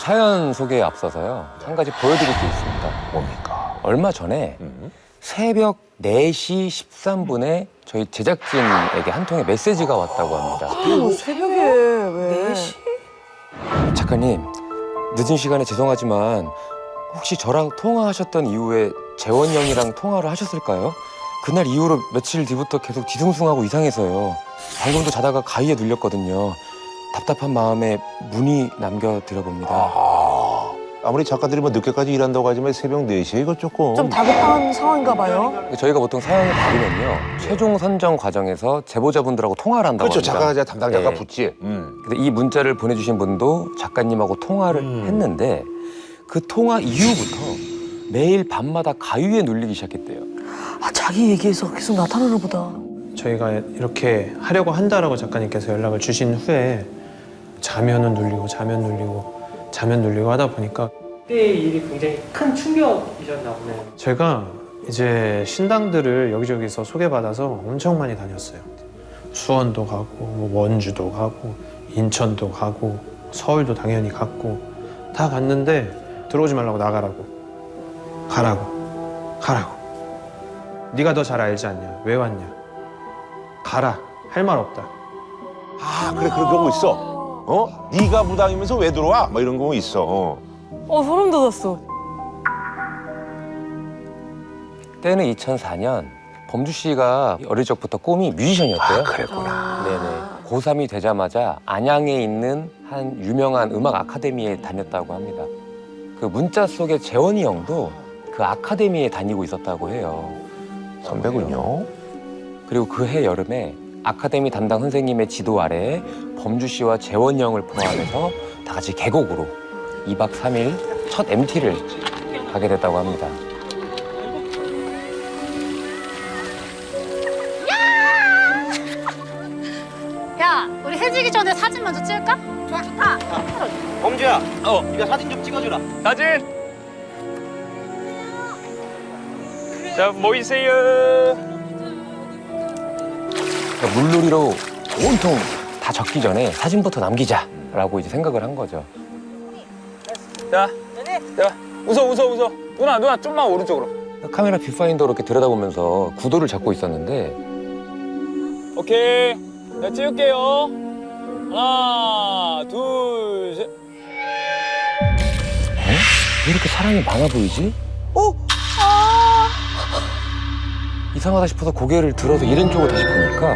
사연 소개에 앞서서요. 한 가지 보여드릴 게 있습니다. 뭡니까? 얼마 전에 새벽 4시 13분에 저희 제작진에게 한 통의 메시지가 왔다고 합니다. 새벽에 왜? 4시? 작가님, 늦은 시간에 죄송하지만 혹시 저랑 통화하셨던 이후에 재원이 형이랑 통화를 하셨을까요? 그날 이후로 며칠 뒤부터 계속 뒤숭숭하고 이상해서요. 방금도 자다가 가위에 눌렸거든요. 답답한 마음에 문의 남겨드려봅니다. 아무리 작가들이 뭐 늦게까지 일한다고 하지만 새벽 4시에 이거 조금. 좀 다급한 상황인가 봐요. 저희가 보통 사연을 받으면요. 최종 선정 과정에서 제보자분들하고 통화를 한다고 그렇죠. 합니다. 작가가 담당 작가 네. 붙지. 근데 이 문자를 보내주신 분도 작가님하고 통화를 했는데 그 통화 이후부터 매일 밤마다 가위에 눌리기 시작했대요. 아, 자기 얘기에서 계속 나타나나 보다. 저희가 이렇게 하려고 한다라고 작가님께서 연락을 주신 후에 자면은 눌리고 자면 눌리고 하다 보니까 그때의 일이 굉장히 큰 충격이셨나 보네요. 제가 이제 신당들을 여기저기서 소개받아서 엄청 많이 다녔어요. 수원도 가고 뭐 원주도 가고 인천도 가고 서울도 당연히 갔고 다 갔는데 들어오지 말라고 나가라고 가라고 네가 더 잘 알지 않냐 왜 왔냐 가라 할 말 없다. 아, 그래, 그런 경우 있어. 네가 무당이면서 왜 들어와? 뭐 이런 경우 있어. 소름 돋았어. 때는 2004년 범주 씨가 어릴 적부터 꿈이 뮤지션이었대요. 그랬구나. 네네. 고3이 되자마자 안양에 있는 한 유명한 음악 아카데미에 다녔다고 합니다. 그 문자 속에 재원이 형도 그 아카데미에 다니고 있었다고 해요. 선배군요. 그리고 그 해 여름에 아카데미 담당 선생님의 지도 아래에 범주 씨와 재원이 형을 포함해서 다 같이 계곡으로 2박 3일 첫 MT를 가게 됐다고 합니다. 야, 우리 해지기 전에 사진 먼저 찍을까? 좋다. 범주야, 네가 사진 좀 찍어주라. 사진! 자, 모이세요. 그러니까 물놀이로 온통 다 적기 전에 사진부터 남기자라고 이제 생각을 한 거죠. 자, 웃어. 누나, 좀만 오른쪽으로. 카메라 뷰파인더로 이렇게 들여다보면서 구도를 잡고 있었는데 오케이. 자, 찍을게요. 하나, 둘, 셋. 왜 이렇게 사람이 많아 보이지? 이상하다 싶어서 고개를 들어서 이른쪽으로 다시 보니까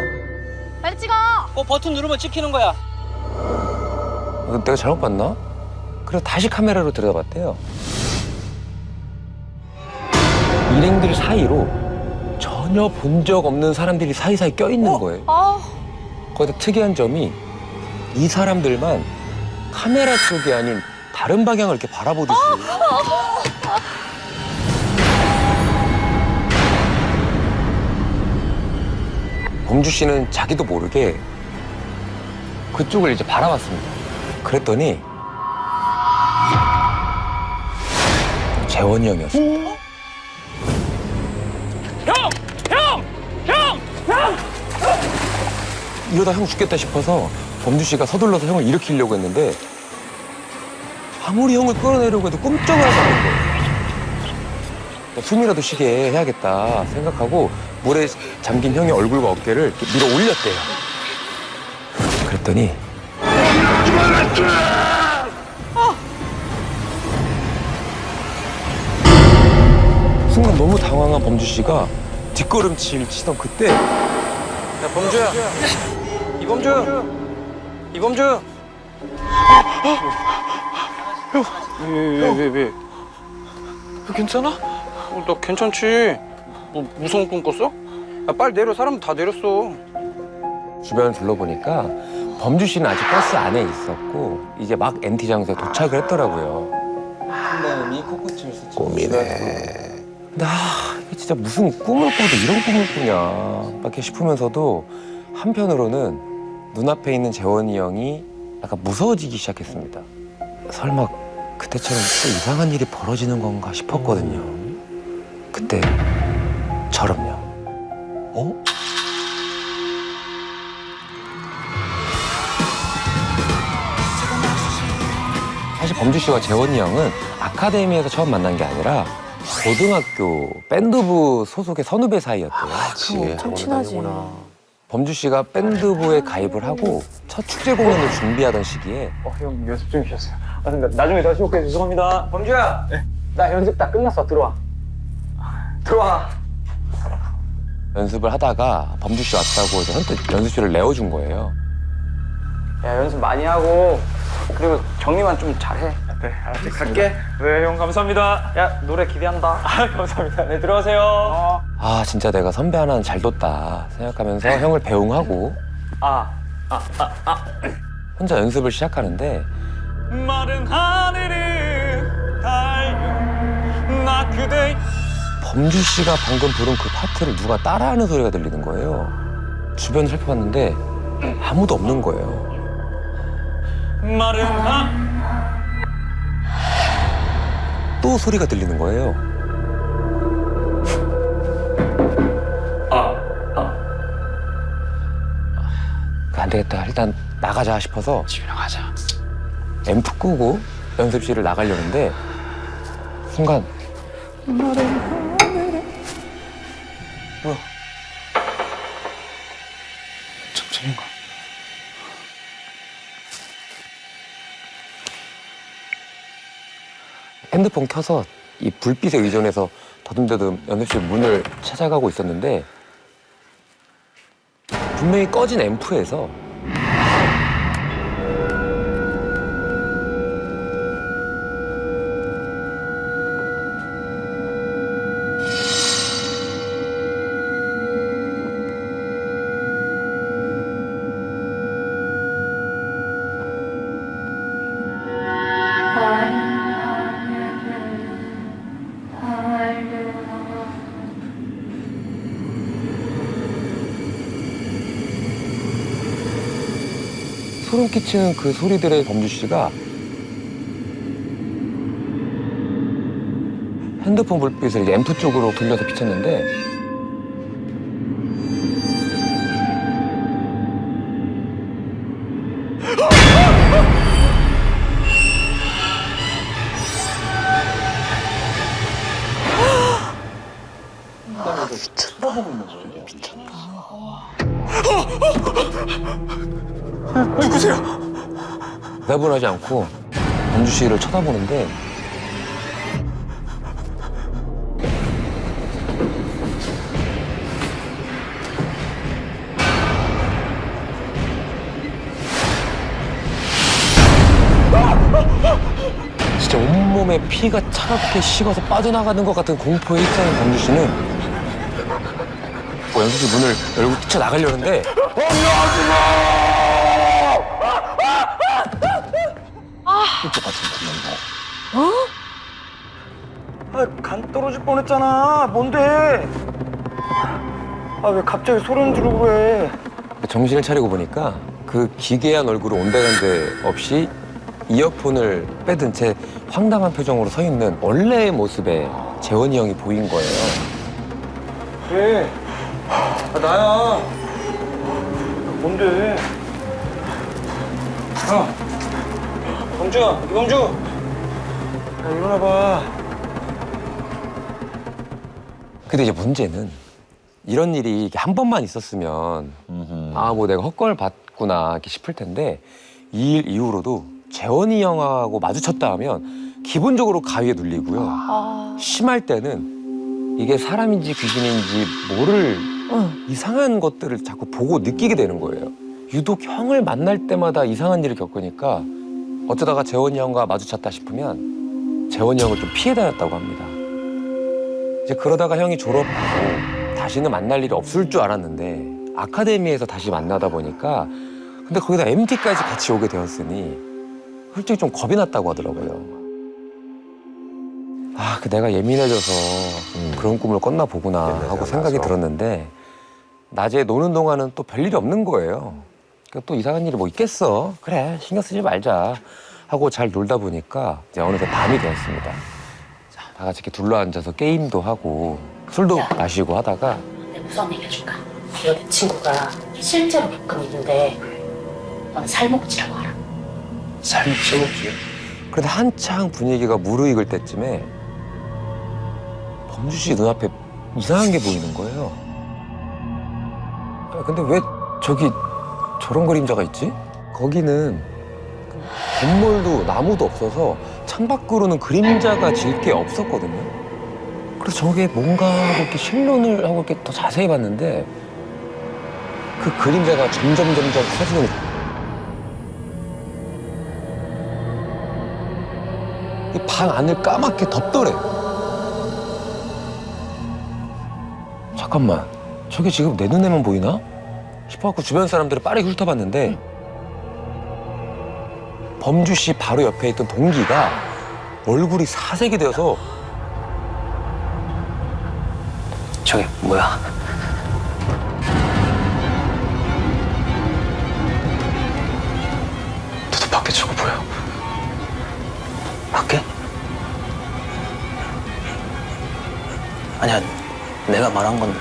빨리 찍어. 버튼 누르면 찍히는 거야. 내가 잘못 봤나? 그래서 다시 카메라로 들여다봤대요. 일행들 사이로 전혀 본 적 없는 사람들이 사이사이 껴있는 거예요. 거기다 특이한 점이 이 사람들만 카메라 쪽이 아닌 다른 방향을 이렇게 바라보듯이 범주 씨는 자기도 모르게 그쪽을 이제 바라봤습니다. 그랬더니 재원이 형이었습니다. 이러다 형 죽겠다 싶어서 범주 씨가 서둘러서 형을 일으키려고 했는데 아무리 형을 끌어내려고 해도 꿈쩍을 하지 않는 거예요. 숨이라도 쉬게 해야겠다 생각하고 물에 잠긴 형의 얼굴과 어깨를 이렇게 밀어 올렸대요. 그랬더니 순간 너무 당황한 범주 씨가 뒷걸음질 치던 그때 야, 범주야. 이범주. 왜? 괜찮아? 나 괜찮지. 너 무서운 꿈 꿨어? 야, 빨리 내려. 사람 다 내렸어. 주변을 둘러보니까 범주 씨는 아직 버스 안에 있었고 이제 막 MT 장소에 도착을 했더라고요. 한다음이 코코침을 스치고 꿈이네. 근데 이게 진짜 무슨 꿈을 꿔도 이런 꿈을 꾸냐 이렇게 싶으면서도 한편으로는 눈앞에 있는 재원이 형이 약간 무서워지기 시작했습니다. 설마 그때처럼 또 이상한 일이 벌어지는 건가 싶었거든요. 그때 저럼요. 사실 범주 씨와 재원이 형은 아카데미에서 처음 만난 게 아니라 고등학교 밴드부 소속의 선후배 사이였대요. 그럼 엄청 친하지. 범주 씨가 밴드부에 가입을 하고 첫 축제 공연을 준비하던 시기에 형 연습 중이셨어요. 나중에 다시 올게요. 죄송합니다. 범주야. 나 연습 다 끝났어. 들어와. 들어와. 연습을 하다가 범주 씨 왔다고 이제 선뜻 연습실을 내어준 거예요. 야, 연습 많이 하고 그리고 정리만 좀 잘해. 네, 알았지. 갈게. 네, 형 감사합니다. 야, 노래 기대한다. 아, 감사합니다. 네, 들어가세요. 아 진짜 내가 선배 하나는 잘 뒀다 생각하면서 형을 배웅하고 혼자 연습을 시작하는데 마른 하늘을 달려 나 그대 범주 씨가 방금 부른 그 파트를 누가 따라하는 소리가 들리는 거예요. 주변을 살펴봤는데 아무도 없는 거예요. 마른 또 소리가 들리는 거예요. 안 되겠다. 일단 나가자 싶어서 집에 나가자. 앰프 끄고 연습실을 나가려는데 순간 천천히 가. 핸드폰 켜서 이 불빛에 의존해서 더듬더듬 연습실 문을 찾아가고 있었는데 분명히 꺼진 앰프에서 소름 끼치는 그 소리들의 범주 씨가 핸드폰 불빛을 이제 앰프 쪽으로 돌려서 비쳤는데 누구세요? 대답을 하지 않고 범주 씨를 쳐다보는데 진짜 온몸에 피가 차갑게 식어서 빠져나가는 것 같은 공포에 휩싸인 범주 씨는 연습실 문을 열고 뛰쳐나가려는데 아, 간 떨어질 뻔했잖아. 뭔데? 아, 왜 갑자기 소름 지르고 그래? 정신을 차리고 보니까 그 기괴한 얼굴을 온데간데 없이 이어폰을 빼든 채 황당한 표정으로 서 있는 원래의 모습의 재원이 형이 보인 거예요. 그래. 아, 나야. 뭔데? 야, 범주야, 이범주. 야, 일어나봐. 근데 이제 문제는 이런 일이 한 번만 있었으면 아, 뭐 내가 헛걸 봤구나 이렇게 싶을 텐데 이 일 이후로도 재원이 형하고 마주쳤다 하면 기본적으로 가위에 눌리고요. 심할 때는 이게 사람인지 귀신인지 모를 이상한 것들을 자꾸 보고 느끼게 되는 거예요. 유독 형을 만날 때마다 이상한 일을 겪으니까 어쩌다가 재원이 형과 마주쳤다 싶으면 재원이 형을 좀 피해 다녔다고 합니다. 이제 그러다가 형이 졸업하고 다시는 만날 일이 없을 줄 알았는데 아카데미에서 다시 만나다 보니까 근데 거기다 MT까지 같이 오게 되었으니 솔직히 좀 겁이 났다고 하더라고요. 아, 내가 예민해져서 그런 꿈을 꿨나 보구나 하고 생각이 들었는데 낮에 노는 동안은 또 별일이 없는 거예요. 그러니까 또 이상한 일이 뭐 있겠어. 그래, 신경 쓰지 말자 하고 잘 놀다 보니까 이제 어느새 밤이 되었습니다. 자, 다 같이 이렇게 둘러앉아서 게임도 하고 술도 마시고 하다가 내가 무서운 얘기 해줄까? 이거 내 친구가 실제로 겪은 일인데 너는 살목지라고 알아? 살목지? 그런데 한창 분위기가 무르익을 때쯤에 범주 씨 눈앞에 이상한 게 보이는 거예요. 아, 근데 왜 저기 저런 그림자가 있지? 거기는 건물도 나무도 없어서 창밖으로는 그림자가 질 게 없었거든요. 그래서 저게 뭔가 하고 이렇게 실론을 하고 이렇게 더 자세히 봤는데 그 그림자가 점점 커지는 이 방 안을 까맣게 덮더래. 잠깐만, 저게 지금 내 눈에만 보이나? 싶어갖고 주변 사람들을 빠르게 훑어봤는데 범주 씨 바로 옆에 있던 동기가 얼굴이 사색이 되어서 저게 뭐야? 너도 밖에 저거 보여? 밖에? 아니야, 내가 말한 건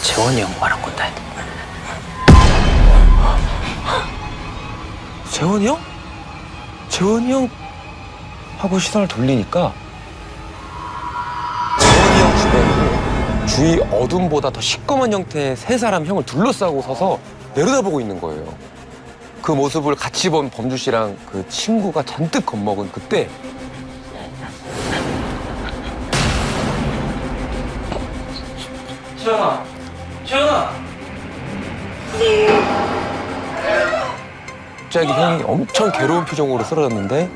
재원이 형 말한 건데. 재원이 형? 재원이 형? 하고 시선을 돌리니까 재원이 형 주변으로 주위 어둠보다 더 시꺼먼 형태의 세 사람 형을 둘러싸고 서서 내려다보고 있는 거예요. 그 모습을 같이 본 범주 씨랑 그 친구가 잔뜩 겁먹은 그때 지현아, 지현아. 갑자기 형이 엄청 괴로운 표정으로 쓰러졌는데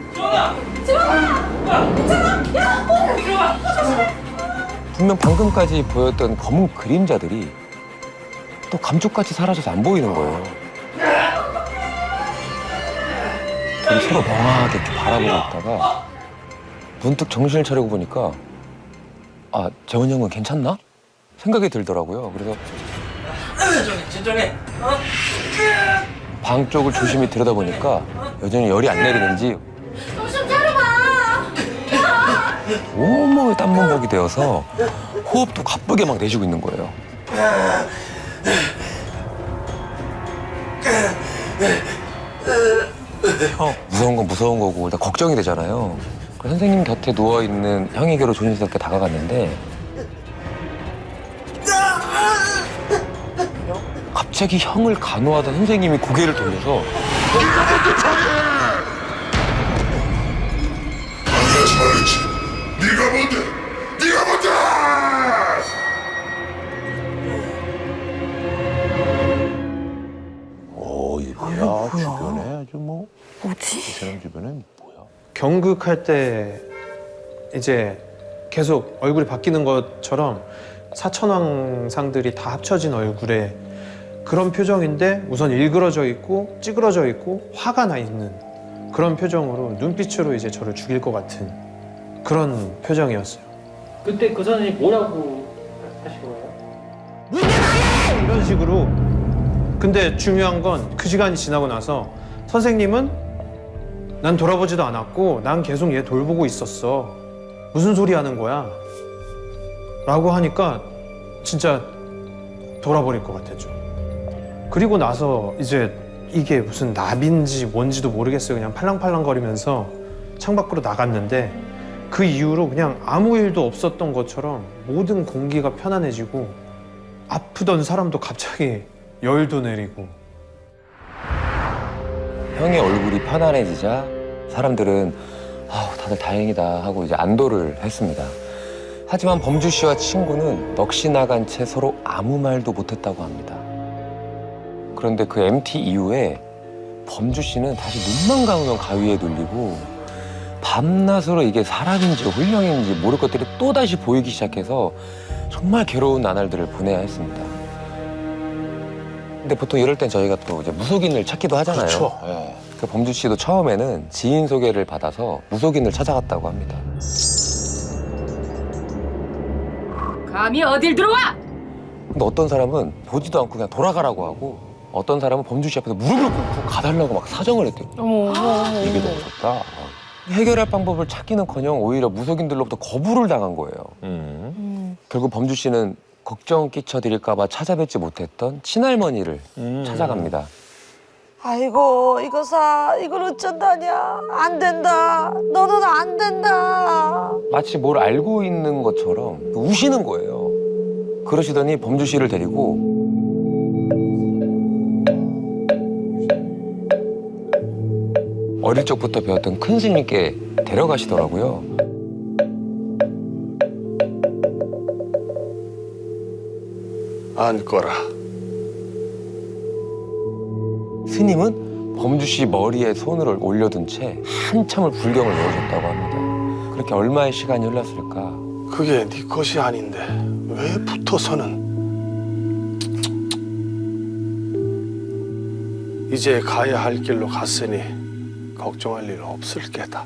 분명 방금까지 보였던 검은 그림자들이 또 감쪽같이 사라져서 안 보이는 거예요. 둘이 서로 멍하게 이렇게 바라보고 있다가 문득 정신을 차리고 보니까 아, 재원이 형은 괜찮나? 생각이 들더라고요. 그래서 진정해. 방 쪽을 조심히 들여다보니까 여전히 열이 안 내리는지 정신 차려봐. 온몸에 땀범벅이 되어서 호흡도 가쁘게 막 내쉬고 있는 거예요. 무서운 건 무서운 거고 일단 걱정이 되잖아요. 그 선생님 곁에 누워있는 형에게로 조심스럽게 다가갔는데 갑자기 형을 간호하던 선생님이 고개를 돌려서 이게 뭐야? 주변에 아주 뭐. 뭐지? 이 사람 주변에 뭐야? 경극할 때 이제 계속 얼굴이 바뀌는 것처럼 사천왕상들이 다 합쳐진 얼굴에 그런 표정인데 우선 일그러져 있고 찌그러져 있고 화가 나 있는 그런 표정으로 눈빛으로 이제 저를 죽일 것 같은 그런 표정이었어요. 그때 그 선생님 뭐라고 하신 거예요? 이런 식으로. 근데 중요한 건 그 시간이 지나고 나서 선생님은 난 돌아보지도 않았고 난 계속 얘 돌보고 있었어. 무슨 소리 하는 거야? 라고 하니까 진짜 돌아버릴 것 같았죠. 그리고 나서 이제 이게 무슨 납인지 뭔지도 모르겠어요. 그냥 팔랑팔랑거리면서 창밖으로 나갔는데 그 이후로 그냥 아무 일도 없었던 것처럼 모든 공기가 편안해지고 아프던 사람도 갑자기 열도 내리고. 형의 얼굴이 편안해지자 사람들은 아우 다들 다행이다 하고 이제 안도를 했습니다. 하지만 범주 씨와 친구는 넋이 나간 채 서로 아무 말도 못했다고 합니다. 그런데 그 MT 이후에 범주 씨는 다시 눈만 감으면 가위에 눌리고 밤낮으로 이게 사람인지 혼령인지 모를 것들이 또다시 보이기 시작해서 정말 괴로운 나날들을 보내야 했습니다. 근데 보통 이럴 땐 저희가 또 이제 무속인을 찾기도 하잖아요. 그렇죠. 예. 그 범주 씨도 처음에는 지인 소개를 받아서 무속인을 찾아갔다고 합니다. 감히 어딜 들어와? 근데 어떤 사람은 보지도 않고 그냥 돌아가라고 하고 어떤 사람은 범주 씨 앞에서 무릎을 꿇고 가달라고 막 사정을 했대요. 이게 너무 좋다. 해결할 방법을 찾기는커녕 오히려 무속인들로부터 거부를 당한 거예요. 결국 범주 씨는 걱정 끼쳐드릴까 봐 찾아뵙지 못했던 친할머니를 찾아갑니다. 아이고 이거 이걸 어쩐다냐. 안 된다. 너는 안 된다. 마치 뭘 알고 있는 것처럼 우시는 거예요. 그러시더니 범주 씨를 데리고 어릴 적부터 배웠던 큰 스님께 데려가시더라고요. 앉거라. 스님은 범주 씨 머리에 손을 올려둔 채 한참을 불경을 외우셨다고 합니다. 그렇게 얼마의 시간이 흘렀을까? 그게 네 것이 아닌데 왜 붙어서는? 이제 가야 할 길로 갔으니 걱정할 일 없을 게다.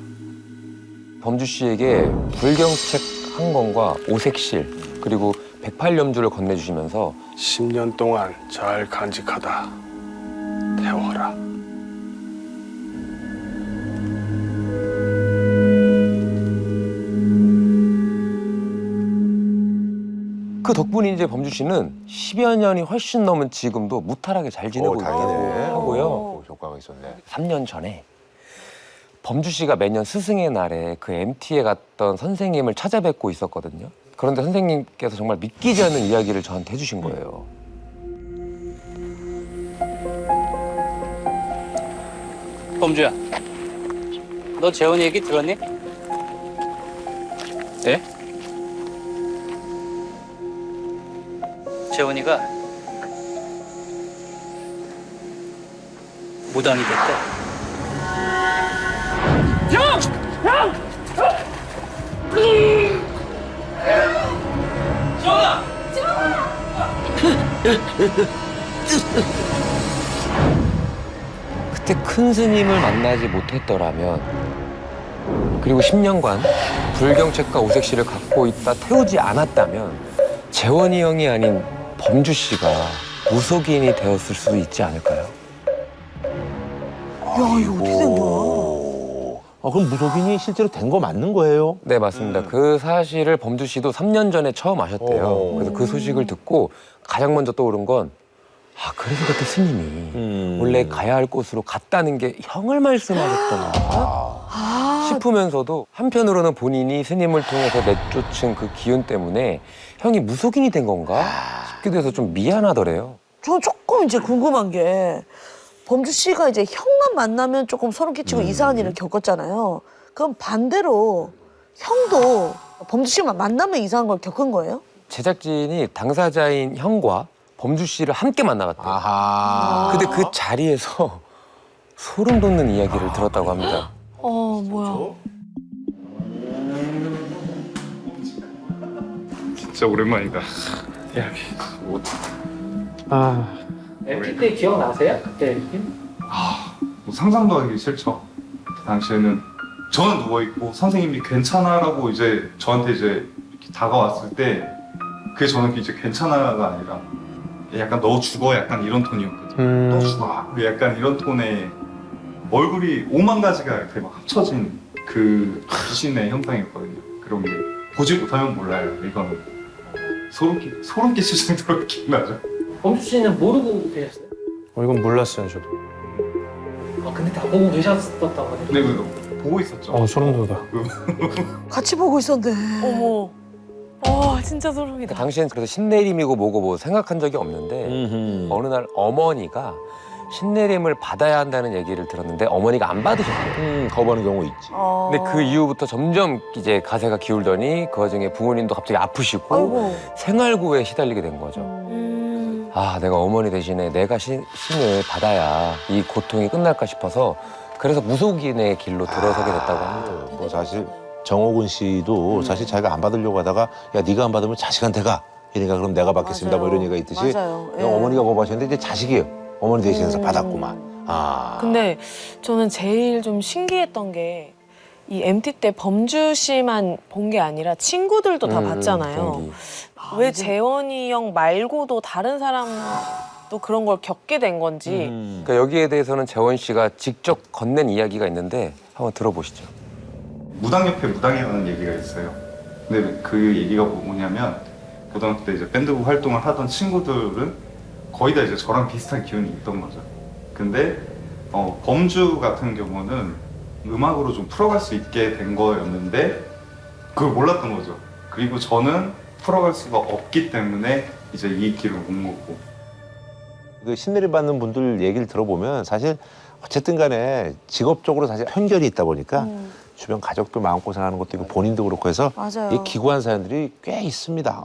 범주 씨에게 불경책 한 권과 오색실 그리고 108염주를 건네주시면서 10년 동안 잘 간직하다 태워라. 그 덕분에 이제 범주 씨는 10여 년이 훨씬 넘은 지금도 무탈하게 잘 지내고 다행이네. 하고요. 효과가 있었네. 3년 전에 범주 씨가 매년 스승의 날에 그 MT에 갔던 선생님을 찾아뵙고 있었거든요. 그런데 선생님께서 정말 믿기지 않는 이야기를 저한테 해주신 거예요. 범주야, 너 재원이 얘기 들었니? 네? 재원이가 무당이 됐대. 그때 큰 스님을 만나지 못했더라면 그리고 10년간 불경책과 오색실을 갖고 있다 태우지 않았다면 재원이 형이 아닌 범주 씨가 무속인이 되었을 수도 있지 않을까요? 야 이거 어떻게 된 거야? 그럼 무속인이 실제로 된 거 맞는 거예요? 네, 맞습니다. 그 사실을 범주 씨도 3년 전에 처음 아셨대요. 그래서 그 소식을 듣고 가장 먼저 떠오른 건 그래서 그때 스님이 원래 가야 할 곳으로 갔다는 게 형을 말씀하셨던가 싶으면서도 한편으로는 본인이 스님을 통해서 내쫓은 그 기운 때문에 형이 무속인이 된 건가 싶기도 해서 좀 미안하더래요. 저 조금 이제 궁금한 게 범주 씨가 이제 형만 만나면 조금 소름 끼치고 이상한 일을 겪었잖아요. 그럼 반대로 형도 범주 씨만 만나면 이상한 걸 겪은 거예요? 제작진이 당사자인 형과 범주 씨를 함께 만나봤대요. 아하. 근데 그 자리에서 소름 돋는 이야기를 들었다고 합니다. 뭐야? 진짜 오랜만이다. MT 때 기억나세요? 그때 MT? 뭐 상상도 하기 싫죠. 그 당시에는 저는 누워있고 선생님이 괜찮아라고 이제 저한테 이제 이렇게 다가왔을 때 그게 저는 이제 괜찮아가 아니라 약간 너 죽어 약간 이런 톤이었거든요. 너 죽어 약간 이런 톤의 얼굴이 5만 가지가 이렇게 막 합쳐진 그 귀신의 형상이었거든요. 그런 게 보지 못하면 몰라요. 이거는 소름 끼칠 정도로 기억나죠. 범주 씨는 모르고 계셨어요? 이건 몰랐어요, 저도. 근데 다 보고 계셨었던 거네. 근데 그거 보고 있었죠. 소름 돋아. 같이 보고 있었는데. 어머. 진짜 소름이다. 당시엔 그래서 신내림이고 뭐고 뭐 생각한 적이 없는데 어느 날 어머니가 신내림을 받아야 한다는 얘기를 들었는데 어머니가 안 받으셨대요. 거부하는 경우 있지. 근데 그 이후부터 점점 이제 가세가 기울더니 그 와중에 부모님도 갑자기 아프시고 아이고. 생활고에 시달리게 된 거죠. 내가 어머니 대신에 내가 신을 받아야 이 고통이 끝날까 싶어서 그래서 무속인의 길로 들어서게 됐다고 합니다. 뭐 사실 정호근 씨도 사실 자기가 안 받으려고 하다가 야 네가 안 받으면 자식한테 가. 그러니까 그럼 내가 받겠습니다. 뭐 이런 얘기가 있듯이 맞아요. 예. 어머니가 거부하셨는데 이제 자식이에요. 어머니 대신해서 받았구만. 근데 저는 제일 좀 신기했던 게 이 MT 때 범주 씨만 본 게 아니라 친구들도 다 봤잖아요. 경기. 왜 재원이 형 말고도 다른 사람도 그런 걸 겪게 된 건지. 그러니까 여기에 대해서는 재원 씨가 직접 건넨 이야기가 있는데 한번 들어보시죠. 무당 옆에 무당이라는 얘기가 있어요. 근데 그 얘기가 뭐냐면 고등학교 때 이제 밴드 활동을 하던 친구들은 거의 다 이제 저랑 비슷한 기운이 있던 거죠. 근데 범주 같은 경우는 음악으로 좀 풀어갈 수 있게 된 거였는데 그걸 몰랐던 거죠. 그리고 저는 풀어갈 수가 없기 때문에 이제 이 길을 온 거고. 그 신내림 받는 분들 얘기를 들어보면 사실 어쨌든 간에 직업적으로 사실 편견이 있다 보니까 주변 가족들 마음고생하는 것도 있고 본인도 그렇고 해서 맞아요. 이 기구한 사연들이 꽤 있습니다.